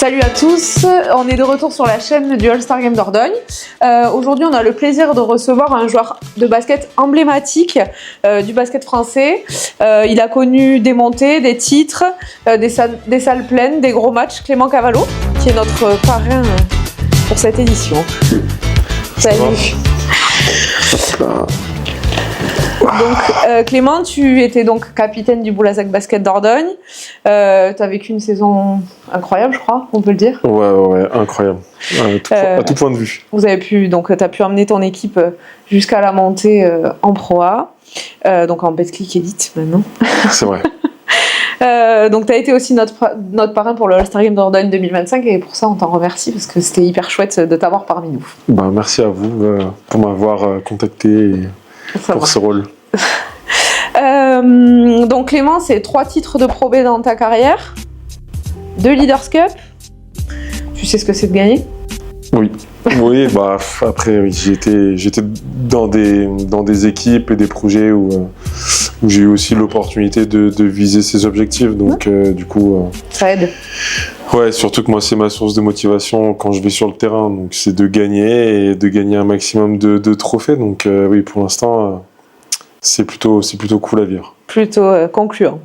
Salut à tous, on est de retour sur la chaîne du All-Star Game Dordogne. Aujourd'hui, on a le plaisir de recevoir un joueur de basket emblématique du basket français. Il a connu des montées, des titres, des salles pleines, des gros matchs. Clément Cavallo, qui est notre parrain pour cette édition. Salut. Donc Clément, tu étais donc capitaine du Boulazac Basket Dordogne. Tu as vécu une saison incroyable, je crois, on peut le dire. Ouais, incroyable. À tout point de vue. Tu as pu emmener ton équipe jusqu'à la montée en Pro A, donc en Betclic Elite maintenant. C'est vrai. Donc tu as été aussi notre parrain pour le All-Star Game Dordogne 2025 et pour ça on t'en remercie parce que c'était hyper chouette de t'avoir parmi nous. Merci à vous pour m'avoir contacté pour ce rôle. Donc Clément, c'est 3 titres de Pro B dans ta carrière, 2 Leaders Cup. Tu sais ce que c'est de gagner ? Oui, après oui, j'étais dans des équipes et des projets où j'ai eu aussi l'opportunité de viser ces objectifs, donc du coup ça aide. Ouais, surtout que moi c'est ma source de motivation quand je vais sur le terrain, donc c'est de gagner et de gagner un maximum de trophées, donc oui, pour l'instant c'est plutôt cool à vivre. Plutôt concluant.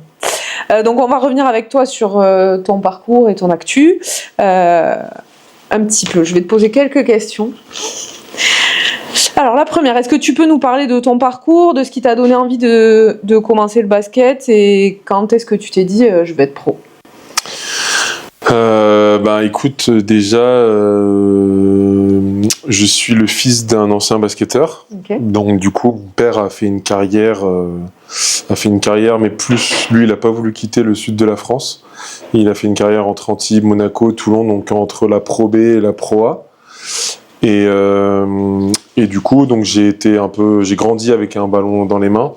Donc on va revenir avec toi sur ton parcours et ton actu. Un petit peu, je vais te poser quelques questions. Alors la première, est-ce que tu peux nous parler de ton parcours, de ce qui t'a donné envie de commencer le basket et quand est-ce que tu t'es dit je vais être pro ? Écoute, déjà, je suis le fils d'un ancien basketteur. Okay. Donc du coup, mon père a fait une carrière, mais plus, lui, il n'a pas voulu quitter le sud de la France. Il a fait une carrière entre Antibes, Monaco, Toulon, donc entre la Pro B et la Pro A. Et du coup, donc j'ai grandi avec un ballon dans les mains,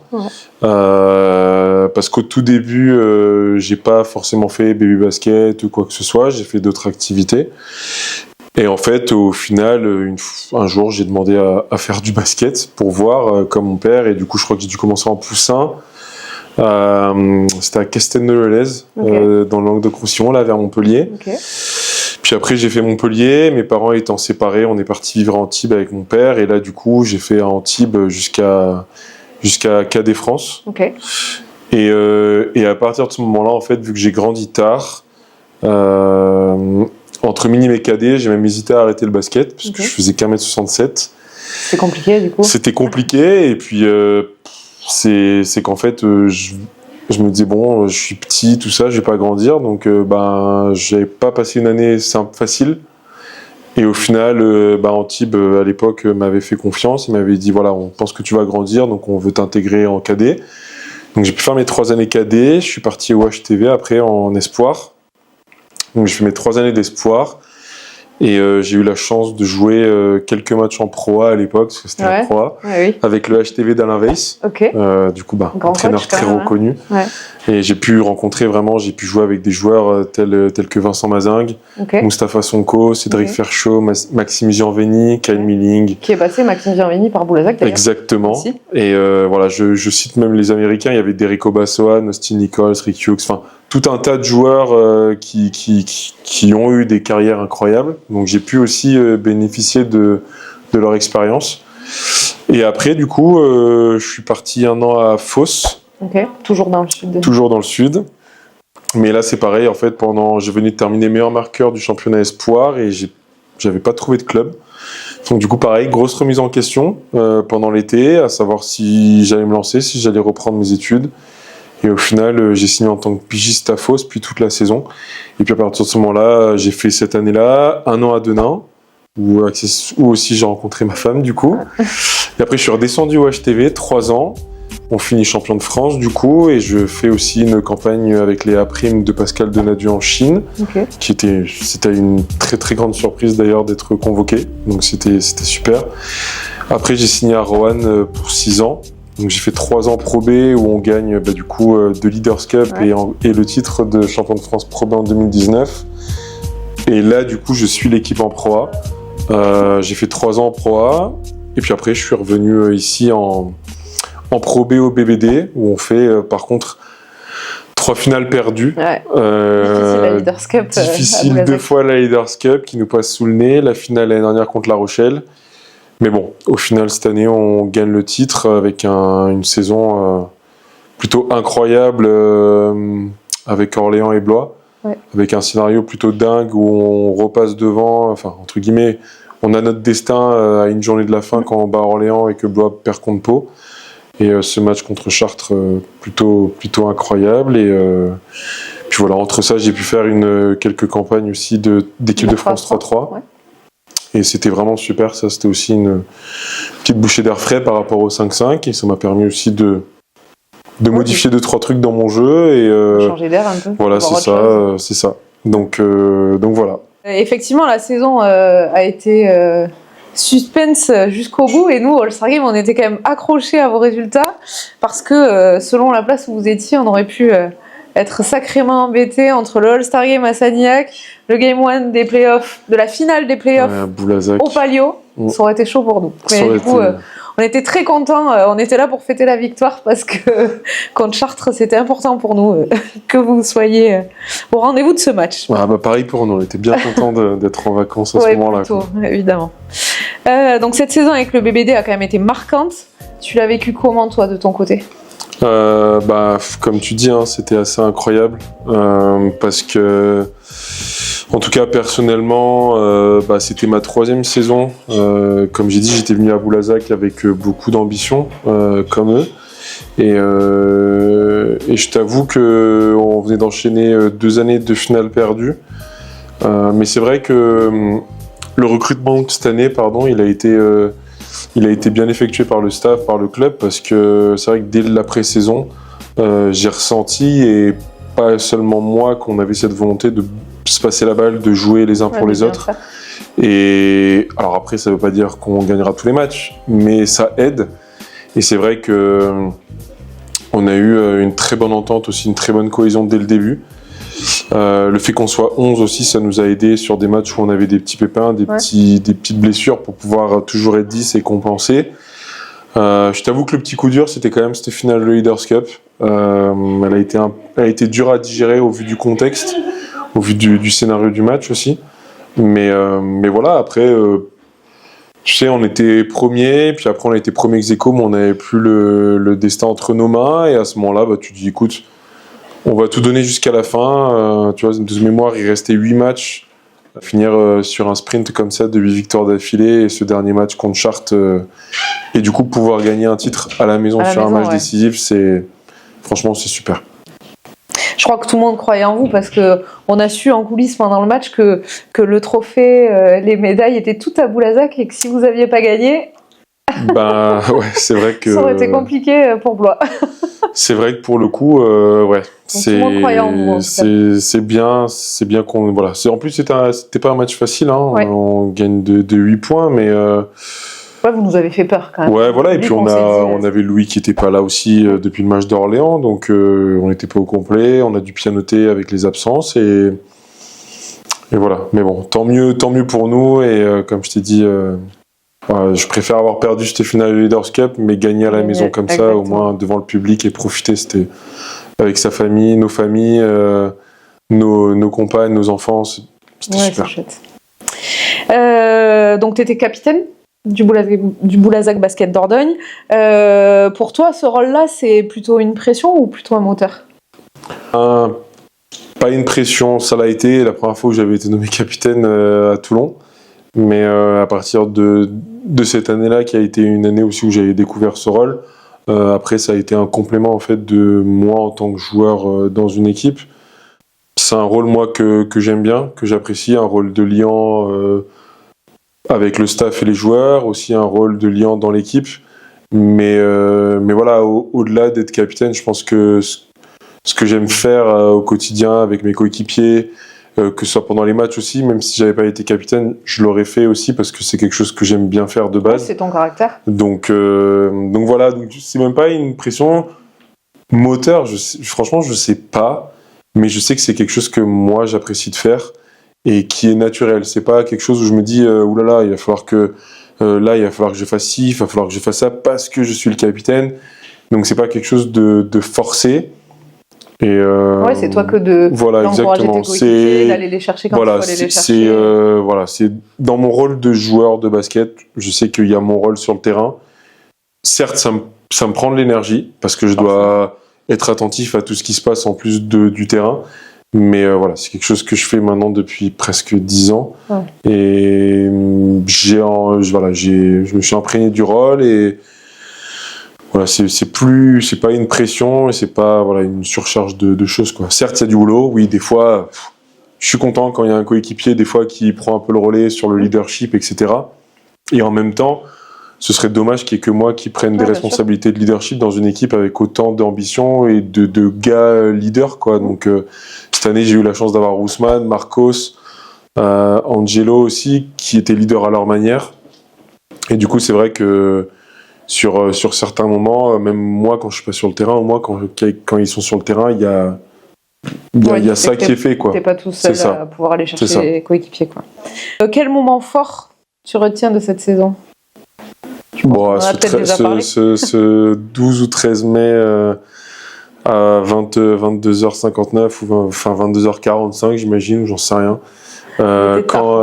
parce qu'au tout début, j'ai pas forcément fait baby basket ou quoi que ce soit. J'ai fait d'autres activités. Et en fait, au final, un jour, j'ai demandé à faire du basket pour voir, comme mon père. Et du coup, je crois que j'ai dû commencer en poussin. C'était à Castelnau-le-Lez, dans le Languedoc-Roussillon, là, vers Montpellier. Okay. Puis après, j'ai fait Montpellier. Mes parents étant séparés, on est parti vivre à Antibes avec mon père. Et là, du coup, j'ai fait à Antibes jusqu'à Cadet France. Okay. Et à partir de ce moment-là, en fait, vu que j'ai grandi tard, entre minime et cadet, j'ai même hésité à arrêter le basket parce que je faisais qu'1 m 67. C'était compliqué, du coup. C'était compliqué. Et puis, c'est qu'en fait, je me disais, bon, je suis petit, tout ça, je vais pas grandir, donc j'avais pas passé une année facile. Et au final, Antibes, à l'époque, m'avait fait confiance, il m'avait dit, voilà, on pense que tu vas grandir, donc on veut t'intégrer en cadet. Donc j'ai pu faire mes 3 années cadet, je suis parti au HTV après en espoir. Donc j'ai fait mes 3 années d'espoir. Et j'ai eu la chance de jouer quelques matchs en Pro A à l'époque, parce que c'était un Pro A, avec le HTV d'Alain Weiss. Okay. Du coup, entraîneur très reconnu. Ouais. Et j'ai pu jouer avec des joueurs tels que Vincent Mazingue, Moustapha Sonko, Cédric Ferchaud, Maxime Gianveni, Kyle Milling. Qui est passé Maxime Gianveni par Boulazac d'ailleurs. Exactement. Aussi. Et je cite même les Américains, il y avait Derrick Obasoan, Austin Nichols, Rick Hughes, enfin tout un tas de joueurs qui ont eu des carrières incroyables. Donc j'ai pu aussi bénéficier de leur expérience. Et après, du coup, je suis parti 1 an à Fos. Ok, toujours dans le sud. Toujours dans le sud. Mais là, c'est pareil. En fait, je venais de terminer meilleur marqueur du championnat espoir et j'avais pas trouvé de club. Donc du coup, pareil, grosse remise en question pendant l'été, à savoir si j'allais me lancer, si j'allais reprendre mes études. Et au final, j'ai signé en tant que pigiste à Fos, puis toute la saison. Et puis à partir de ce moment-là, j'ai fait cette année-là, 1 an à Denain, où aussi j'ai rencontré ma femme, du coup. Et après, je suis redescendu au HTV, 3 ans. On finit champion de France, du coup, et je fais aussi une campagne avec les A' de Pascal Donadieu en Chine, c'était une très très grande surprise d'ailleurs d'être convoqué. Donc c'était super. Après, j'ai signé à Roanne pour 6 ans. Donc j'ai fait 3 ans Pro B où on gagne du coup 2 Leaders Cup et le titre de champion de France Pro B en 2019. Et là du coup je suis l'équipe en Pro A. J'ai fait 3 ans en Pro A et puis après je suis revenu ici en Pro B au BBD où on fait par contre 3 finales perdues. Ouais. Difficile la Leaders Cup. Difficile 2 fois la Leaders Cup qui nous passe sous le nez. La finale l'année dernière contre La Rochelle. Mais bon, au final, cette année, on gagne le titre avec une saison plutôt incroyable avec Orléans et Blois. Ouais. Avec un scénario plutôt dingue où on repasse devant, enfin, entre guillemets, on a notre destin à une journée de la fin quand on bat Orléans et que Blois perd contre Pau. Et ce match contre Chartres, plutôt incroyable. Et puis voilà, entre ça, j'ai pu faire quelques campagnes aussi d'équipe de France 3-3. Ouais. Et c'était vraiment super. Ça, c'était aussi une petite bouchée d'air frais par rapport au 5-5. Et ça m'a permis aussi de modifier 2-3 trucs dans mon jeu. Et changer d'air un peu. Voilà, c'est ça. Donc voilà. Effectivement, la saison a été suspense jusqu'au bout et nous, All-Star Game, on était quand même accrochés à vos résultats parce que selon la place où vous étiez, on aurait pu être sacrément embêtés entre le All-Star Game à Sagnac, le Game 1 des playoffs, de la finale des playoffs au Palio. Ça aurait été chaud pour nous. Mais du coup, on était très contents, on était là pour fêter la victoire parce que contre Chartres, c'était important pour nous que vous soyez au rendez-vous de ce match. Ouais, pareil pour nous, on était bien contents d'être en vacances à ce moment-là. Plutôt, évidemment. Donc cette saison avec le BBD a quand même été marquante. Tu l'as vécu comment toi de ton côté ? Comme tu dis, c'était assez incroyable parce que, en tout cas personnellement, c'était ma 3e saison. Comme j'ai dit, j'étais venu à Boulazac avec beaucoup d'ambition, comme eux. Et je t'avoue qu'on venait d'enchaîner 2 années de finale perdues. Mais c'est vrai que le recrutement de cette année, il a été bien effectué par le staff, par le club, parce que c'est vrai que dès la pré-saison, j'ai ressenti, et pas seulement moi, qu'on avait cette volonté de se passer la balle, de jouer les uns pour les autres. Et alors après, ça ne veut pas dire qu'on gagnera tous les matchs, mais ça aide. Et c'est vrai que on a eu une très bonne entente aussi, une très bonne cohésion dès le début. Le fait qu'on soit 11 aussi, ça nous a aidé sur des matchs où on avait des petits pépins, des petites blessures pour pouvoir toujours être 10 et compenser. Je t'avoue que le petit coup dur, c'était quand même cette finale de Leaders Cup. Elle a été dure à digérer au vu du contexte, au vu du scénario du match aussi. Mais voilà, après, tu sais, on était premier, puis après on a été premier ex-aequo, mais on n'avait plus le destin entre nos mains. Et à ce moment-là, tu dis, écoute, on va tout donner jusqu'à la fin. Tu vois, de mémoire, il restait 8 matchs. Finir sur un sprint comme ça de 8 victoires d'affilée, et ce dernier match contre Chartres, et du coup pouvoir gagner un titre à la maison sur un match décisif, franchement c'est super. Je crois que tout le monde croyait en vous parce qu'on a su en coulisses pendant le match que le trophée, les médailles étaient toutes à Boulazac et que si vous n'aviez pas gagné, c'est vrai que ça aurait été compliqué pour Blois. C'est vrai que pour le coup, c'est bien qu'on en plus c'était pas un match facile, on gagne de 8 points, mais vous nous avez fait peur quand même. Ouais, voilà, et puis on avait Louis qui était pas là aussi depuis le match d'Orléans, donc on n'était pas au complet, on a dû pianoter avec les absences et voilà. Mais bon, tant mieux pour nous, et comme je t'ai dit, je préfère avoir perdu cette finale de Leaders Cup, mais gagner à la maison comme ça, au moins devant le public, et profiter, c'était avec sa famille, nos familles, nos compagnes, nos enfants, c'était super. Chouette. Donc tu étais capitaine du Boulazac Basket Dordogne. Pour toi, ce rôle-là, c'est plutôt une pression ou plutôt un moteur ? Pas une pression, ça l'a été la première fois où j'avais été nommé capitaine à Toulon. Mais à partir de cette année-là, qui a été une année aussi où j'avais découvert ce rôle, après ça a été un complément en fait de moi en tant que joueur dans une équipe. C'est un rôle moi que j'aime bien, que j'apprécie, un rôle de liant avec le staff et les joueurs, aussi un rôle de liant dans l'équipe. Mais voilà, au-delà d'être capitaine, je pense que ce que j'aime faire au quotidien avec mes coéquipiers, que ce soit pendant les matchs aussi, même si j'avais pas été capitaine, je l'aurais fait aussi parce que c'est quelque chose que j'aime bien faire de base. C'est ton caractère. Donc voilà, donc c'est même pas une pression moteur. Franchement, je sais pas, mais je sais que c'est quelque chose que moi j'apprécie de faire et qui est naturel. C'est pas quelque chose où je me dis oulala, il va falloir que je fasse ci, il va falloir que je fasse ça parce que je suis le capitaine. Donc c'est pas quelque chose de forcé. Et Ouais, c'est toi que de voilà, d'encourager tes exactement. coéquipiers, d'aller les chercher quand il faut Voilà, aller les c'est chercher. voilà, c'est dans mon rôle de joueur de basket. Je sais qu'il y a mon rôle sur le terrain. Certes, ça me prend de l'énergie parce que je dois être attentif à tout ce qui se passe en plus du terrain. Mais voilà, c'est quelque chose que je fais maintenant depuis presque 10 ans. Ouais. Et je me suis imprégné du rôle et voilà, c'est pas une pression et c'est pas voilà une surcharge de choses quoi. Certes, c'est du boulot. Oui, des fois, je suis content quand il y a un coéquipier des fois qui prend un peu le relais sur le leadership, etc. Et en même temps, ce serait dommage qu'il y ait que moi qui prenne des responsabilités de leadership dans une équipe avec autant d'ambition et de gars leaders quoi. Donc cette année, j'ai eu la chance d'avoir Ousmane, Marcos, Angelo aussi, qui étaient leaders à leur manière. Et du coup, c'est vrai que sur certains moments, même moi quand je suis pas sur le terrain, ou moi quand ils sont sur le terrain, il y a ça qui est fait quoi. T'es pas tout seul à pouvoir aller chercher les coéquipiers quoi. Quel moment fort tu retiens de cette saison? Bon, ce 12 ou 13 mai à 22h59 ou enfin 22h45 j'imagine, j'en sais rien. Quand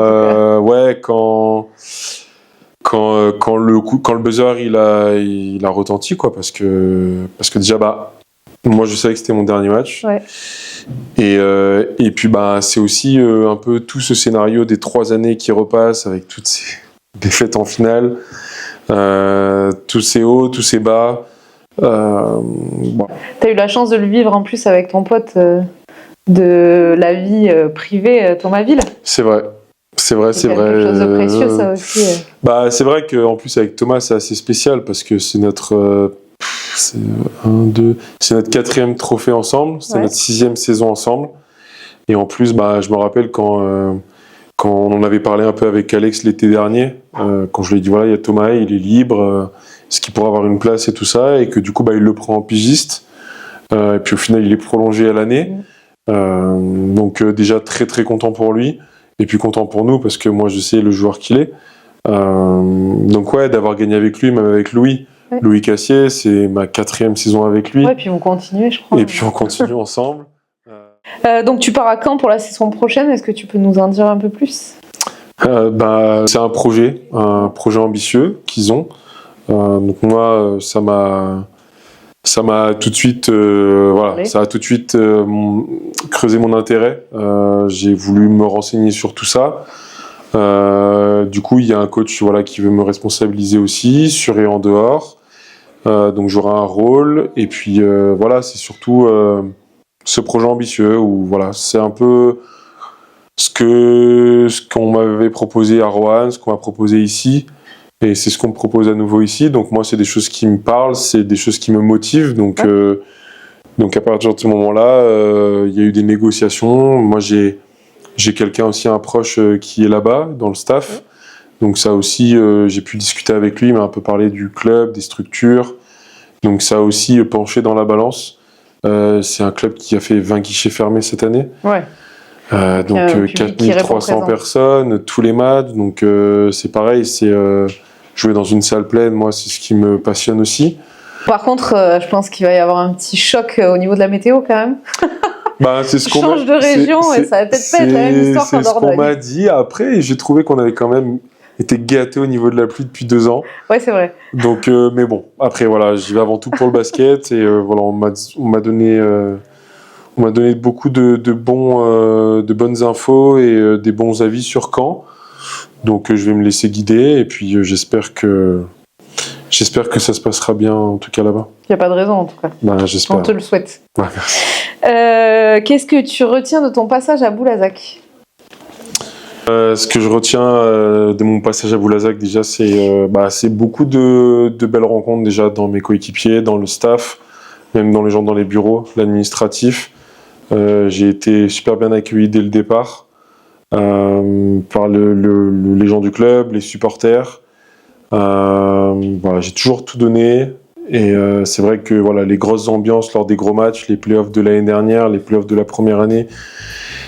le buzzer il a retenti quoi, parce que déjà moi je savais que c'était mon dernier match. Ouais. Et puis c'est aussi un peu tout ce scénario des 3 années qui repassent avec toutes ces défaites en finale, tous ces hauts, tous ces bas. T'as eu la chance de le vivre en plus avec ton pote de la vie privée, Thomas Ville. C'est vrai. C'est quelque chose de précieux, ça aussi. C'est vrai qu'en plus avec Thomas c'est assez spécial parce que c'est notre c'est notre 4e trophée ensemble, c'est notre 6e saison ensemble. Et en plus, je me rappelle quand on en avait parlé un peu avec Alex l'été dernier, quand je lui ai dit voilà, il y a Thomas, il est libre, est-ce qu'il pourrait avoir une place et tout ça, et que du coup il le prend en pigiste. Et puis au final il est prolongé à l'année. Donc déjà très très content pour lui, et puis content pour nous parce que moi je sais le joueur qu'il est. Donc ouais, d'avoir gagné avec lui, même avec Louis. Ouais. Louis Cassier, c'est ma 4e saison avec lui. Ouais, puis vous continuez, je crois. Et puis on continue ensemble. Donc tu pars à Caen pour la saison prochaine, est-ce que tu peux nous en dire un peu plus? C'est un projet ambitieux qu'ils ont. Donc moi, ça m'a tout de suite, ça a tout de suite creusé mon intérêt. J'ai voulu me renseigner sur tout ça. Du coup, il y a un coach qui veut me responsabiliser aussi, sur et en dehors. Donc j'aurai un rôle. Et puis c'est surtout ce projet ambitieux où c'est un peu ce qu'on m'avait proposé à Roanne, ce qu'on m'a proposé ici. Et c'est ce qu'on me propose à nouveau ici. Donc moi, c'est des choses qui me parlent, c'est des choses qui me motivent. Donc à partir de ce moment-là, il y a eu des négociations. Moi, j'ai quelqu'un aussi, un proche qui est là-bas, dans le staff. Donc ça aussi, j'ai pu discuter avec lui, il m'a un peu parlé du club, des structures. Donc ça a aussi penché dans la balance. C'est un club qui a fait 20 guichets fermés cette année. Ouais. Donc 4300 personnes, tous les matchs. Donc c'est pareil, c'est jouer dans une salle pleine, moi c'est ce qui me passionne aussi. Par contre, je pense qu'il va y avoir un petit choc au niveau de la météo quand même. C'est ce qu'on change de région et ça va peut-être pas être la même histoire qu'en Dordogne. C'est ce qu'on m'a dit. Après, j'ai trouvé qu'on avait quand même été gâtés au niveau de la pluie depuis 2 ans. Ouais, c'est vrai. Donc, mais bon, après j'y vais avant tout pour le basket et on m'a donné beaucoup de bonnes infos et des bons avis sur Caen. Donc, je vais me laisser guider et puis j'espère que ça se passera bien en tout cas là-bas. Il n'y a pas de raison en tout cas. J'espère. On te le souhaite. Ouais, merci. Qu'est-ce que tu retiens de ton passage à Boulazac? Ce que je retiens de mon passage à Boulazac déjà, c'est beaucoup de belles rencontres déjà dans mes coéquipiers, dans le staff, même dans les gens dans les bureaux, l'administratif. J'ai été super bien accueilli dès le départ par les gens du club, les supporters. J'ai toujours tout donné. Et c'est vrai que les grosses ambiances lors des gros matchs, les playoffs de l'année dernière, les playoffs de la première année,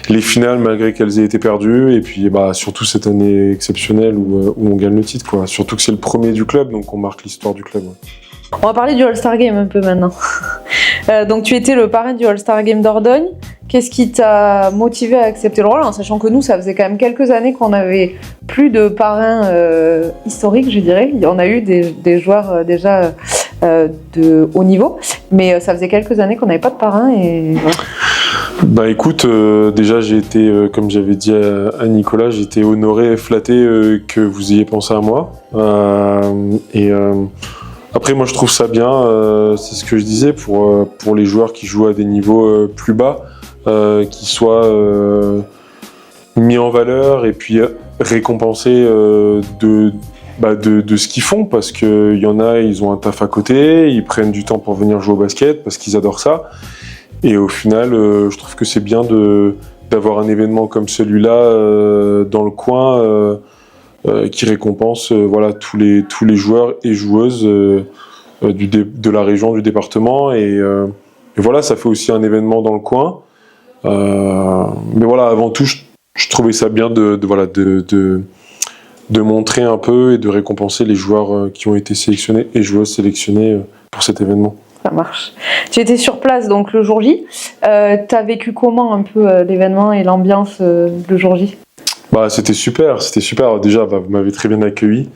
les finales malgré qu'elles aient été perdues, et puis surtout cette année exceptionnelle où on gagne le titre, quoi. Surtout que c'est le premier du club, donc on marque l'histoire du club. Ouais. On va parler du All-Star Game un peu maintenant. Donc tu étais le parrain du All-Star Game Dordogne. Qu'est-ce qui t'a motivé à accepter le rôle, en sachant que nous, ça faisait quand même quelques années qu'on n'avait plus de parrains historiques, je dirais. On a eu des joueurs déjà de haut niveau, mais ça faisait quelques années qu'on n'avait pas de parrain. Et voilà. Bah écoute, déjà j'ai été, comme j'avais dit à Nicolas, j'ai été honoré et flatté que vous ayez pensé à moi. Après moi je trouve ça bien, c'est ce que je disais, pour les joueurs qui jouent à des niveaux plus bas, qui soient mis en valeur et puis récompensés de ce qu'ils font, parce qu'il y en a, ils ont un taf à côté, ils prennent du temps pour venir jouer au basket parce qu'ils adorent ça. Et au final, je trouve que c'est bien d'avoir un événement comme celui-là dans le coin qui récompense voilà, tous les joueurs et joueuses de la région, du département. Et voilà, ça fait aussi un événement dans le coin. Mais voilà, avant tout, je trouvais ça bien de montrer un peu et de récompenser les joueurs qui ont été sélectionnés et joueuses sélectionnées pour cet événement. Ça marche. Tu étais sur place donc le jour J. T'as vécu comment un peu l'événement et l'ambiance le jour J? Bah, c'était super. Déjà, vous m'avez très bien accueilli.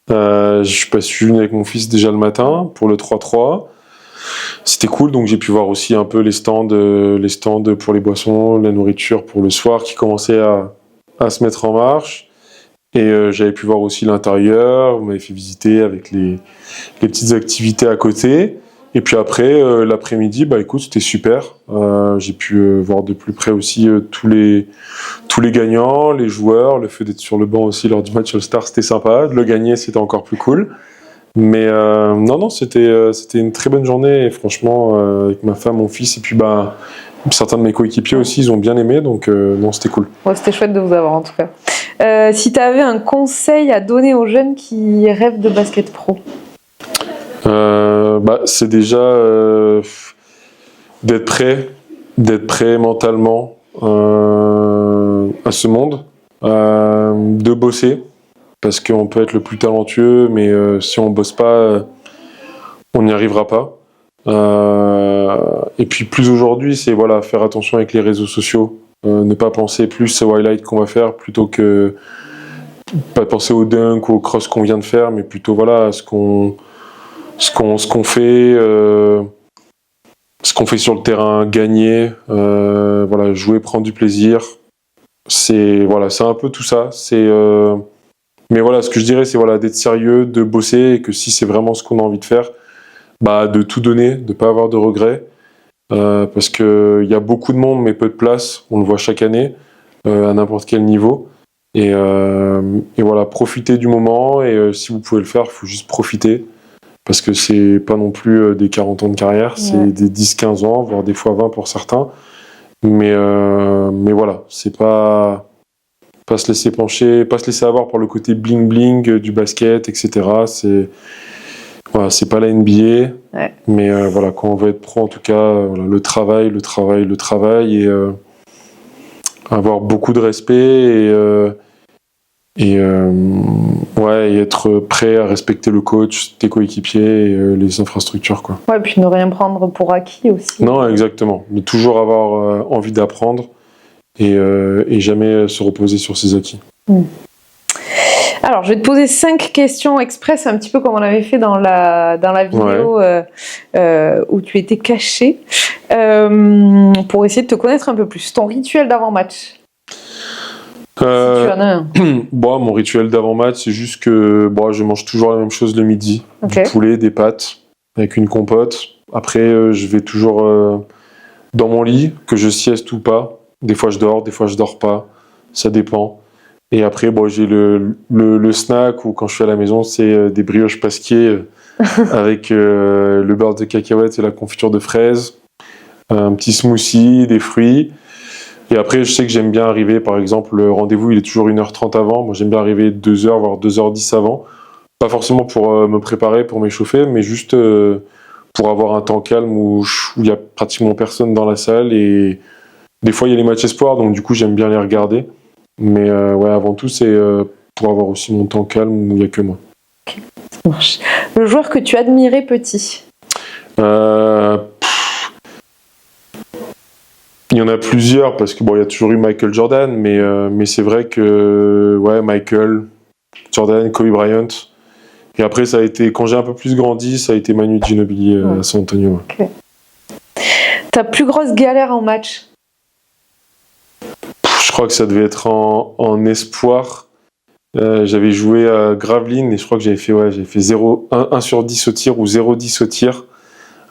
Je suis passé avec mon fils déjà le matin pour le 3-3. C'était cool, donc j'ai pu voir aussi un peu les stands pour les boissons, la nourriture pour le soir qui commençait à se mettre en marche. Et j'avais pu voir aussi l'intérieur. Vous m'avez fait visiter avec les petites activités à côté. Et puis après, l'après-midi, bah écoute, c'était super. J'ai pu voir de plus près aussi tous les gagnants, les joueurs. Le fait d'être sur le banc aussi lors du match All-Star, c'était sympa. De le gagner, c'était encore plus cool. Mais non, c'était une très bonne journée. Et franchement, avec ma femme, mon fils, et puis certains de mes coéquipiers aussi, ils ont bien aimé. Donc non, c'était cool. Ouais, c'était chouette de vous avoir en tout cas. Si tu avais un conseil à donner aux jeunes qui rêvent de basket pro? C'est déjà d'être prêt mentalement à ce monde, de bosser, parce qu'on peut être le plus talentueux, mais si on bosse pas, on n'y arrivera pas. Et puis plus aujourd'hui, c'est voilà, faire attention avec les réseaux sociaux, ne pas penser plus aux highlights qu'on va faire, plutôt que pas penser au dunk ou au cross qu'on vient de faire, mais plutôt voilà à ce qu'on fait sur le terrain, gagner, voilà, jouer, prendre du plaisir. C'est un peu tout ça. Mais voilà, ce que je dirais, c'est voilà, d'être sérieux, de bosser, et que si c'est vraiment ce qu'on a envie de faire, de tout donner, de pas avoir de regrets, parce que il y a beaucoup de monde mais peu de place. On le voit chaque année à n'importe quel niveau. Et voilà, profitez du moment, et si vous pouvez le faire, il faut juste profiter. Parce que c'est pas non plus des 40 ans de carrière, c'est des 10-15 ans, voire des fois 20 pour certains. Mais voilà, c'est pas se laisser pencher, pas se laisser avoir par le côté bling-bling du basket, etc. C'est pas la NBA. Ouais. Mais voilà, quand on veut être pro, en tout cas, voilà, le travail, et avoir beaucoup de respect, et être prêt à respecter le coach, tes coéquipiers et les infrastructures, quoi. Ouais, puis ne rien prendre pour acquis aussi. Non, exactement. Mais toujours avoir envie d'apprendre et jamais se reposer sur ses acquis. Alors, je vais te poser 5 questions express, un petit peu comme on l'avait fait dans la vidéo où tu étais caché, pour essayer de te connaître un peu plus. Ton rituel d'avant-match? Si tu en as un. Mon rituel d'avant-match, c'est juste que je mange toujours la même chose le midi. Okay. Du poulet, des pâtes, avec une compote. Après, je vais toujours dans mon lit, que je sieste ou pas. Des fois, je dors, des fois, je dors pas. Ça dépend. Et après, j'ai le snack, ou quand je suis à la maison, c'est des brioches pasquier avec le beurre de cacahuètes et la confiture de fraises. Un petit smoothie, des fruits. Et après, je sais que j'aime bien arriver, par exemple, le rendez-vous, il est toujours 1h30 avant. Moi, j'aime bien arriver 2h, voire 2h10 avant. Pas forcément pour me préparer, pour m'échauffer, mais juste pour avoir un temps calme où il y a pratiquement personne dans la salle. Et des fois, il y a les matchs espoirs, donc du coup, j'aime bien les regarder. Mais avant tout, c'est pour avoir aussi mon temps calme où il n'y a que moi. Okay. Ça marche. Le joueur que tu admirais petit? Il y en a plusieurs, parce que bon, il y a toujours eu Michael Jordan, mais c'est vrai que ouais, Michael, Jordan, Kobe Bryant. Et après, ça a été, quand j'ai un peu plus grandi, ça a été Manu Ginobili à San Antonio. Okay. Ta plus grosse galère en match? Je crois que ça devait être en espoir. J'avais joué à Gravelines et je crois que j'avais fait 1 sur 10 au tir ou 0,10 au tir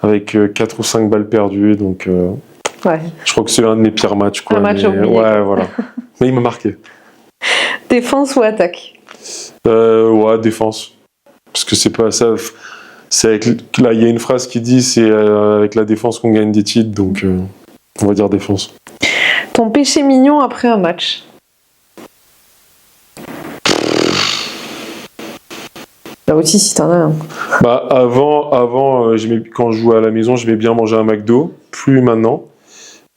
avec 4 ou 5 balles perdues. Donc, je crois que c'est un de mes pires matchs. Quoi, un match oublié. Ouais, voilà. Mais il m'a marqué. Défense ou attaque? Ouais, défense. Parce que c'est pas ça. C'est avec, là, il y a une phrase qui dit c'est avec la défense qu'on gagne des titres. Donc, on va dire défense. Ton péché mignon après un match? Là aussi, si t'en as un. Bah, avant quand je jouais à la maison, j'aimais bien manger un McDo. Plus maintenant.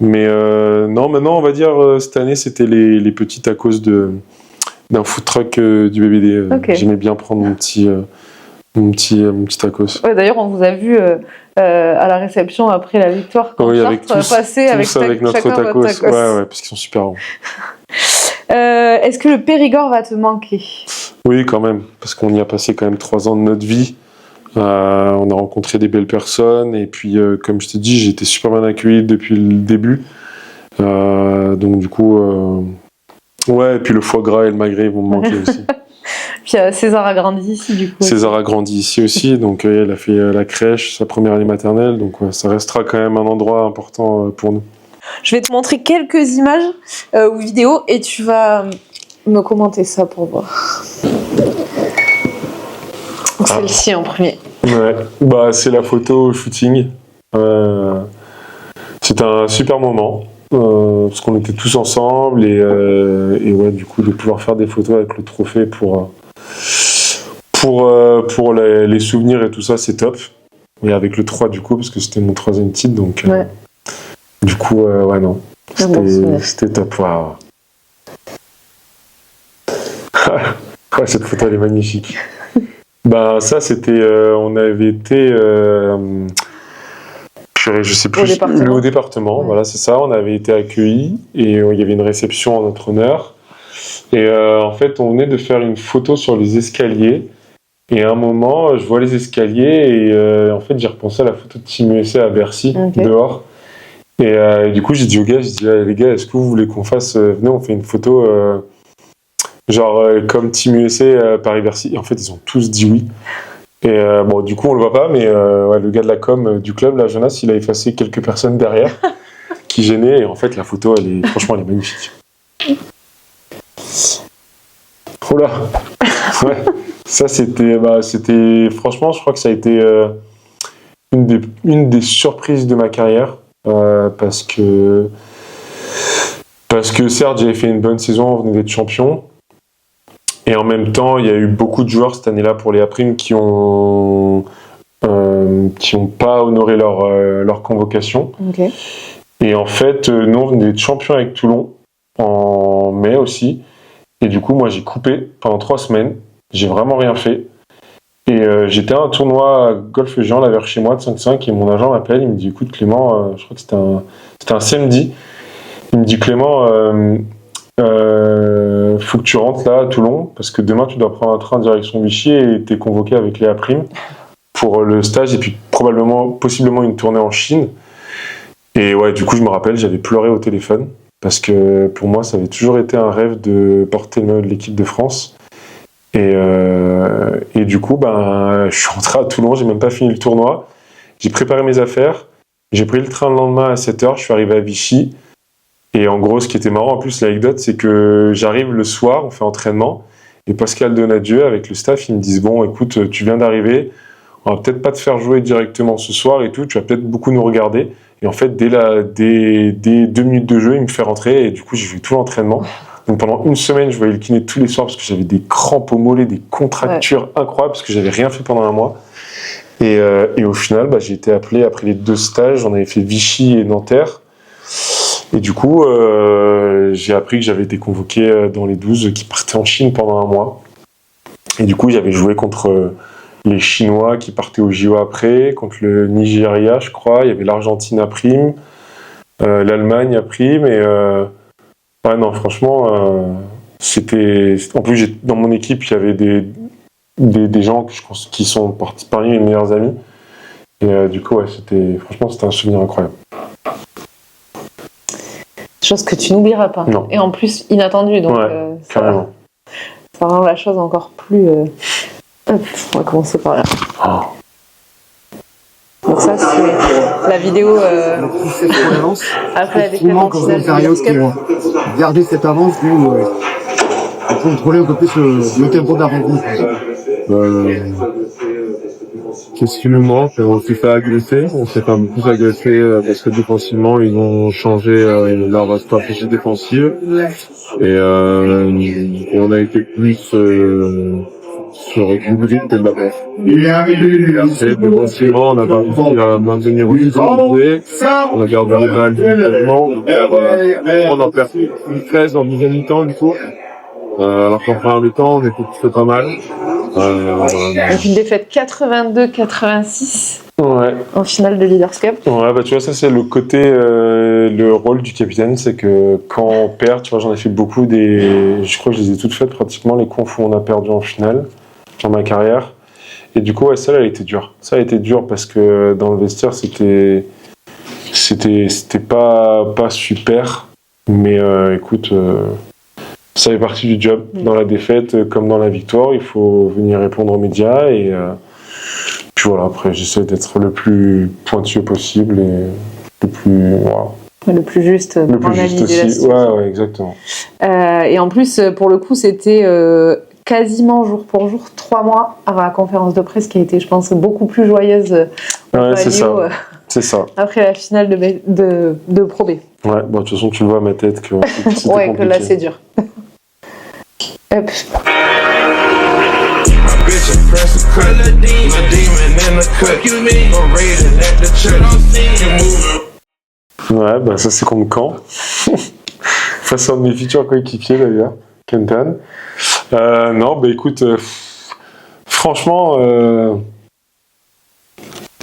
Mais non, maintenant, on va dire, cette année, c'était les petits tacos d'un food truck du BBD. Okay. J'aimais bien prendre mon petit tacos. Ouais, d'ailleurs, on vous a vu à la réception après la victoire. Quand avec tous, passer avec notre tacos. Ouais, parce qu'ils sont super bons. Est-ce que le Périgord va te manquer? Oui, quand même, parce qu'on y a passé quand même 3 ans de notre vie. On a rencontré des belles personnes et puis, comme je t'ai dit, j'ai été super bien accueilli depuis le début. Donc du coup, ouais, et puis le foie gras et le magret vont me manquer aussi. Puis César a grandi ici, du coup. César a grandi ici aussi, donc elle a fait la crèche, sa première année maternelle, donc ouais, ça restera quand même un endroit important pour nous. Je vais te montrer quelques images ou vidéos et tu vas me commenter ça pour voir. Celle-ci en premier. Ouais, bah c'est la photo shooting. C'était un super moment parce qu'on était tous ensemble et ouais, du coup de pouvoir faire des photos avec le trophée pour les souvenirs et tout ça, c'est top. Et avec le 3 du coup, parce que c'était mon 3e titre, donc ouais. Du coup, ouais, non. C'était top. Wow. Ouais, cette photo, elle est magnifique. Ben, ça, c'était... on avait été... je sais plus. Au département, ouais. Voilà, c'est ça. On avait été accueillis et il y avait une réception en notre honneur. Et en fait, on venait de faire une photo sur les escaliers. Et à un moment, je vois les escaliers et en fait, j'ai repensé à la photo de Team USA à Bercy, dehors. Et du coup, j'ai dit aux gars, les gars, est-ce que vous voulez qu'on fasse... venez, on fait une photo comme Team USA Paris-Bercy. Et en fait, ils ont tous dit oui. Et bon, du coup, on le voit pas, mais ouais, le gars de la com du club, là, Jonas, il a effacé quelques personnes derrière qui gênaient. Et en fait, la photo, franchement, elle est magnifique. Oh là. Ouais. Ça, c'était... franchement, je crois que ça a été une des surprises de ma carrière. Parce que certes, j'avais fait une bonne saison, on venait d'être champion. Et en même temps, il y a eu beaucoup de joueurs cette année-là pour les A-Prime qui ont pas honoré leur convocation. Okay. Et en fait, nous, on venait d'être champion avec Toulon en mai aussi. Et du coup, moi, j'ai coupé pendant 3 semaines. J'ai vraiment rien fait. Et j'étais à un tournoi à golf géant là vers chez moi de 5-5 et mon agent m'appelle, il me dit écoute Clément, je crois que c'était un samedi, il me dit Clément, faut que tu rentres là à Toulon parce que demain tu dois prendre un train direction Vichy et t'es convoqué avec les A-Prime pour le stage et puis possiblement une tournée en Chine. Et ouais, du coup je me rappelle, j'avais pleuré au téléphone parce que pour moi ça avait toujours été un rêve de porter le maillot de l'équipe de France. Et du coup, je suis rentré à Toulon, j'ai même pas fini le tournoi. J'ai préparé mes affaires, j'ai pris le train le lendemain à 7h, je suis arrivé à Vichy. Et en gros, ce qui était marrant, en plus, l'anecdote, c'est que j'arrive le soir, on fait entraînement, et Pascal Donadieu, avec le staff, ils me disent bon, écoute, tu viens d'arriver, on va peut-être pas te faire jouer directement ce soir et tout, tu vas peut-être beaucoup nous regarder. Et en fait, dès 2 minutes de jeu, il me fait rentrer, et du coup, j'ai fait tout l'entraînement. Donc pendant 1 semaine, je voyais le kiné tous les soirs parce que j'avais des crampes au mollet, des contractures incroyables parce que j'avais rien fait pendant 1 mois. Et au final, j'ai été appelé après les 2 stages. On avait fait Vichy et Nanterre. Et du coup, j'ai appris que j'avais été convoqué dans les 12 qui partaient en Chine pendant 1 mois. Et du coup, j'avais joué contre les Chinois qui partaient au JO après, contre le Nigeria, je crois. Il y avait l'Argentine à prime. L'Allemagne a pris, mais ouais, non, franchement, c'était. En plus, dans mon équipe, il y avait des gens que je pense qui sont parmi mes meilleurs amis. Et du coup, ouais, franchement, c'était un souvenir incroyable. Chose que tu n'oublieras pas. Non. Et en plus, inattendu. Donc, ouais, carrément. Ça rend la chose encore plus. Hop, on va commencer par là. Oh. Donc, ça, c'est la vidéo après la défaite d'Antisal. Garder cette avance et contrôler un peu plus le tempo de la rencontre. Qu'est-ce qui nous manque? On s'est fait agresser, on s'est fait un peu plus agresser parce que défensivement ils ont changé leur stratégie défensive et on a été plus sur hybride que d'abord. Et défensivement on a pas réussi à maintenir aussi on a gardé les balles directement, on a perdu 13 en deuxième mi-temps du coup. Alors qu'en première mi-temps on était plutôt pas mal. Donc une défaite 82-86 en finale de Leaders Cup. Ouais, bah tu vois, ça c'est le côté, le rôle du capitaine, c'est que quand on perd, tu vois, j'en ai fait beaucoup je crois que je les ai toutes faites pratiquement, les confs où on a perdu en finale, dans ma carrière. Et du coup, ouais, ça, elle a été dure. Ça a été dur parce que dans le vestiaire, c'était pas super. Mais écoute, ça fait partie du job. Dans la défaite comme dans la victoire, il faut venir répondre aux médias. Et puis voilà, après, j'essaie d'être le plus pointueux possible et le plus... Voilà. Le plus juste pour analyser la situation. Ouais, exactement. Et en plus, pour le coup, c'était quasiment jour pour jour, 3 mois avant la conférence de presse qui a été, je pense, beaucoup plus joyeuse. Ouais, c'est ça. C'est ça. Après la finale de Pro B. Ouais, bon, de toute façon, tu le vois à ma tête que c'était ouais, compliqué. que là, c'est dur. Hop. Ouais, bah ça c'est contre Caen. Face à un de mes futurs coéquipiers d'ailleurs, Kentan. Non, bah écoute, franchement,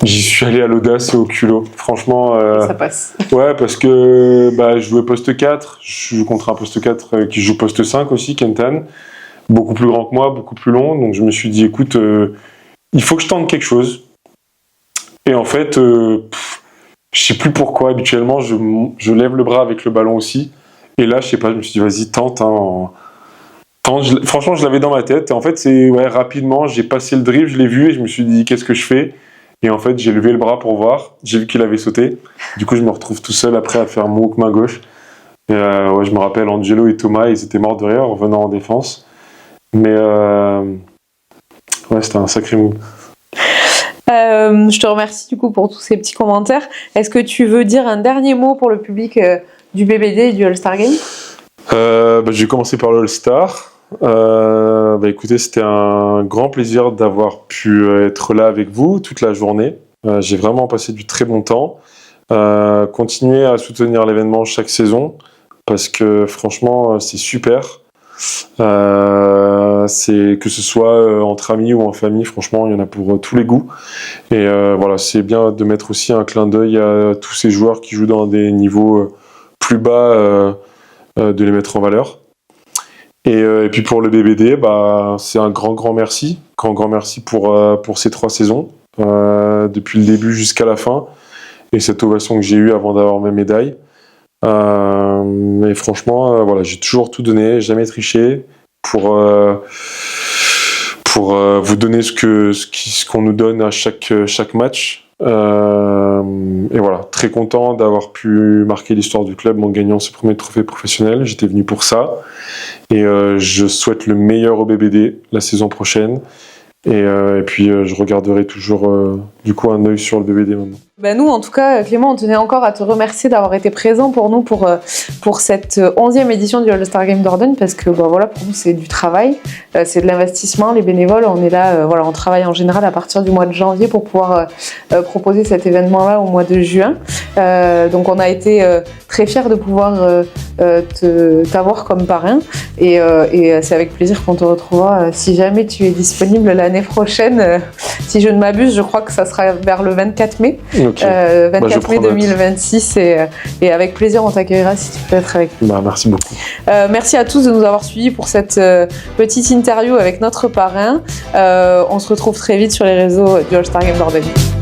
j'y suis allé à l'audace et au culot. Franchement, ça passe. Ouais, parce que je jouais poste 4, je joue contre un poste 4 qui joue poste 5 aussi, Kentan. Beaucoup plus grand que moi, beaucoup plus long. Donc je me suis dit, écoute, il faut que je tente quelque chose. Et en fait, je sais plus pourquoi, habituellement, je lève le bras avec le ballon aussi. Et là, je sais pas, je me suis dit, vas-y, tente. Franchement, je l'avais dans ma tête. Et en fait, rapidement, j'ai passé le dribble, je l'ai vu et je me suis dit, qu'est-ce que je fais? Et en fait, j'ai levé le bras pour voir. J'ai vu qu'il avait sauté. Du coup, je me retrouve tout seul après à faire mon hook main gauche. Et ouais, je me rappelle, Angelo et Thomas, ils étaient morts de rire en revenant en défense. Mais ouais, c'était un sacré move. Je te remercie du coup pour tous ces petits commentaires. Est-ce que tu veux dire un dernier mot pour le public du BBD et du All-Star Game? Je vais commencer par le All-Star. Écoutez, c'était un grand plaisir d'avoir pu être là avec vous toute la journée. J'ai vraiment passé du très bon temps. Continuez à soutenir l'événement chaque saison parce que franchement, c'est super. C'est que ce soit entre amis ou en famille, franchement, il y en a pour tous les goûts. Et voilà, c'est bien de mettre aussi un clin d'œil à tous ces joueurs qui jouent dans des niveaux plus bas, de les mettre en valeur. Et puis pour le BBD, c'est un grand merci. Grand merci pour ces 3 saisons, depuis le début jusqu'à la fin. Et cette ovation que j'ai eue avant d'avoir mes médailles. Et franchement, voilà, j'ai toujours tout donné, jamais triché pour vous donner ce qu'on nous donne à chaque match. Et voilà, très content d'avoir pu marquer l'histoire du club en gagnant ce premier trophée professionnel. J'étais venu pour ça. Et je souhaite le meilleur au BBD la saison prochaine. Et puis je regarderai toujours du coup un œil sur le BBD maintenant. Nous, en tout cas, Clément, on tenait encore à te remercier d'avoir été présent pour nous pour cette 11e édition du All-Star Game Dordogne parce que voilà, pour nous, c'est du travail, c'est de l'investissement. Les bénévoles, on est là, voilà, on travaille en général à partir du mois de janvier pour pouvoir proposer cet événement-là au mois de juin. Donc, on a été très fiers de pouvoir t'avoir comme parrain. Et c'est avec plaisir qu'on te retrouvera si jamais tu es disponible l'année prochaine. Si je ne m'abuse, je crois que ça sera vers le 24 mai. Ok. 24 mai 2026. Et avec plaisir, on t'accueillera si tu peux être avec nous. Merci beaucoup. Merci à tous de nous avoir suivis pour cette petite interview avec notre parrain. On se retrouve très vite sur les réseaux du All-Star Game Dordogne.